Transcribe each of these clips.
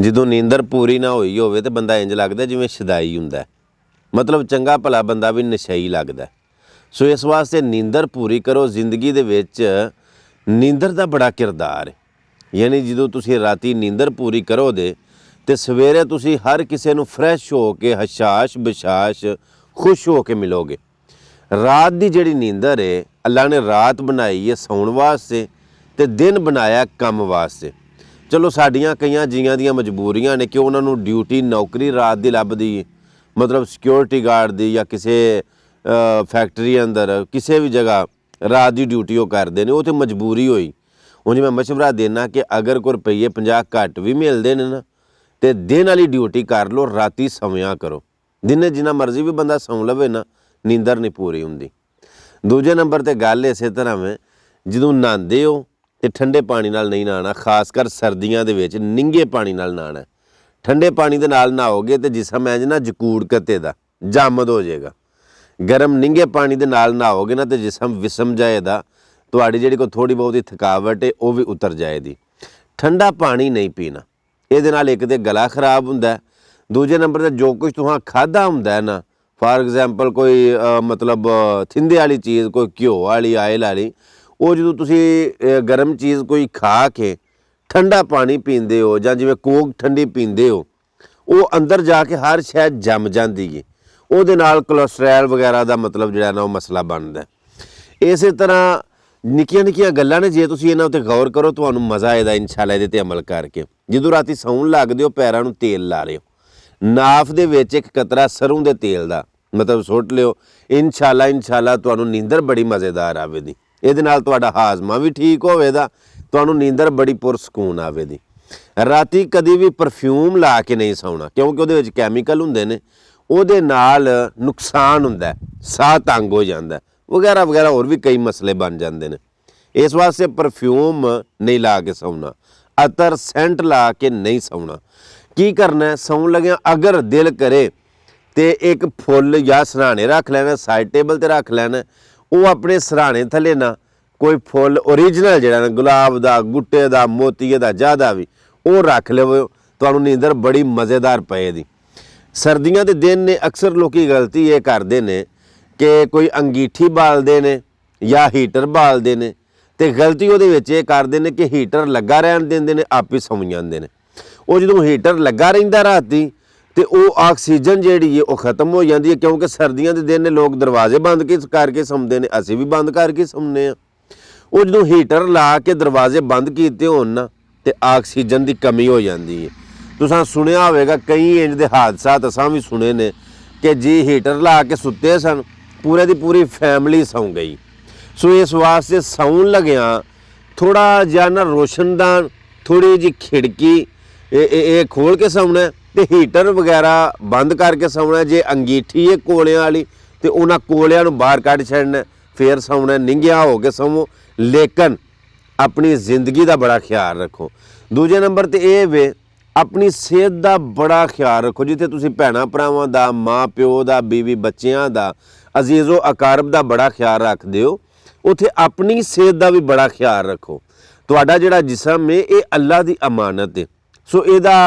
ਜਦੋਂ ਨੀਂਦਰ ਪੂਰੀ ਨਾ ਹੋਈ ਹੋਵੇ ਤੇ ਬੰਦਾ ਇੰਜ ਲੱਗਦਾ ਜਿਵੇਂ ਸ਼ਦਾਈ ਹੁੰਦਾ, मतलब चंगा भला बंदा भी नशई लगता। सो इस वास्ते नींदर पूरी करो। जिंदगी दे विच नींदर दा बड़ा किरदार है, यानी जो तुसी राती नींदर पूरी करो दे ते सवेरे तुसी हर किसी नूं फ्रैश हो के हशाश बशाश खुश हो के मिलोगे। रात दी जिहड़ी नींदर है अल्लाह ने रात बनाई है सौण वास्ते ते दिन बनाया कम वास्ते। चलो साडियां कईयां जियां दियां मजबूरियां ने कि उन्हां नूं ड्यूटी नौकरी रात दी लभदी है, मतलब सिक्योरिटी गार्ड दी या किसी फैक्ट्री अंदर किसी भी जगह रात की ड्यूटी वो करते हैं, वो तो मजबूरी हुई। उन्हें मैं मशवरा देना कि अगर कोई रुपये 50 घट भी मिलते हैं ना तो दिन वाली ड्यूटी कर लो, राती सौया करो। दिन जिन्ना मर्जी भी बंदा सौ लवे ना नींदर नहीं पूरी होंगी। दूजे नंबर पर गल इस तरह में जो नहाते हो तो ठंडे पानी नाल नहीं नहाना, खासकर सर्दियों के निंगे पानी नाल नहाना। ठंडे पानी के नाल नहाओगे तो जिसम इंज ना जकूड़ कत्ते दा जामद हो जाएगा। गर्म निंगे पानी के नाल नहाओगे ना तो जिसम विसम जाएगा, तुहाड़ी जिहड़ी कोई थोड़ी बहुत थकावट है वह भी उतर जाएगी। ठंडा पानी नहीं पीना, ये नाल एक तो गला खराब हुंदा है, दूजे नंबर पर जो कुछ तुहां खाधा हुंदा है ना, फॉर एग्जाम्पल कोई मतलब थिंदे वाली चीज़, कोई घ्यो वाली आयल वाली, वो जो तुसी गर्म चीज़ कोई खा के ठंडा पानी पींदे हो जां जिवें कोक ठंडी पींदे हो, वो अंदर जाके हर शै जम जाती है, ਉਹਦੇ ਨਾਲ कोलेस्ट्रॉल वगैरह का मतलब जिहड़ा ना मसला बनता है। इस तरह निक्कियां निक्कियां गल्लां ने, जे तुसीं इन्हां उत्ते गौर करो तुहानूं मज़ा आएगा इंशाअल्लाह इहदे ते अमल करके। ਜਦੋਂ राती सौण लगदे हो पैरां नूं तेल ला लिओ, नाफ दे विच एक कतरा सरों दे तेल दा मतलब सुੱਟ लिओ, इंशाअल्लाह तुहानूं नींदर बड़ी मज़ेदार आवेगी। ਇਹਦੇ ਨਾਲ ਤੁਹਾਡਾ ਹਾਜ਼ਮਾ भी ठीक ਹੋਵੇਗਾ, ਤੁਹਾਨੂੰ नींदर बड़ी पुरसकून आवेगी। राती कभी भी परफ्यूम ला के नहीं सौना, क्योंकि ਉਹਦੇ ਵਿੱਚ ਕੈਮੀਕਲ ਹੁੰਦੇ ਨੇ, ਉਹਦੇ ਨਾਲ नुकसान ਹੁੰਦਾ, ਸਾਹ ਤੰਗ ਹੋ ਜਾਂਦਾ वगैरह वगैरह, होर भी कई मसले बन जाते हैं। इस वास्ते परफ्यूम नहीं ला के सौना, अतर सेंट ला के नहीं सौना। की करना है, सौन लग्या अगर दिल करे तो एक फुल या सराहने रख लेना, साइड टेबल पर रख लेना, वो अपने सराहने थले ना कोई फुल ओरिजिनल जिहड़ा ना गुलाब का, गुट्टे का, मोतीए का, ज़्यादा भी वो रख लवो, तुहानूं नींदर बड़ी मज़ेदार पएगी। सर्दियों के दिन ने अक्सर लोग गलती ये करते हैं कि कोई अंगीठी बालते हैं या हीटर बालते हैं, तो गलती वो करते हैं कि हीटर लगा रहन देंगे ने, आप ही सौ जाते हैं। वो जो हीटर लगा रहिंदा राती तो वो ऑक्सीजन जिहड़ी है वो खत्म हो जाती है, क्योंकि सर्दियों के दिन लोग दरवाजे बंद करके सौंदे ने, असीं भी बंद करके सौंने। वो जो हीटर ला के दरवाजे बंद किए होण ना तो ऑक्सीजन की कमी हो जाती है। तुसां सुनिया होवेगा कई इंज दे हादसा असां भी सुने ने कि जी हीटर ला के सुते सन, पूरे की पूरी फैमिली सौ गई। सो इस वास्ते सौन लग्या थोड़ा जिहा ना रोशनदान, थोड़ी जी खिड़की ये खोल के सौना तो हीटर वगैरह बंद करके सौना। जे अंगीठी है कोलियां वाली तो उन्हां कोलियां नूं बाहर कढ छड्डना, फिर सौना, निंगिया हो के सौवो, लेकिन अपनी जिंदगी का बड़ा ख्याल रखो। दूजे नंबर तो ये वे अपनी सेहत का बड़ा ख्याल रखो। जिथे तुसीं भैणां भरावां दा, माँ प्यो का, बीवी बच्चियां का, अजीज़ो अकारब का बड़ा ख्याल रखते हो, उत्थे अपनी सेहत का भी बड़ा ख्याल रखो। तुहाडा जिहड़ा जिसम है ये अल्लाह की अमानत है, सो इहदा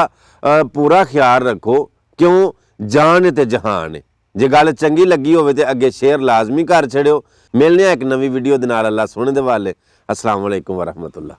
पूरा ख्याल रखो, क्यों जान है तो जहान है। जे गल चंगी लगी होवे तो अगे शेयर लाजमी कर छड़ियो। मिलने एक नवी वीडियो दे नाल, अल्लाह सोहणे दे वाले। अस्सलाम वालेकुम वरहमतुल्लाह।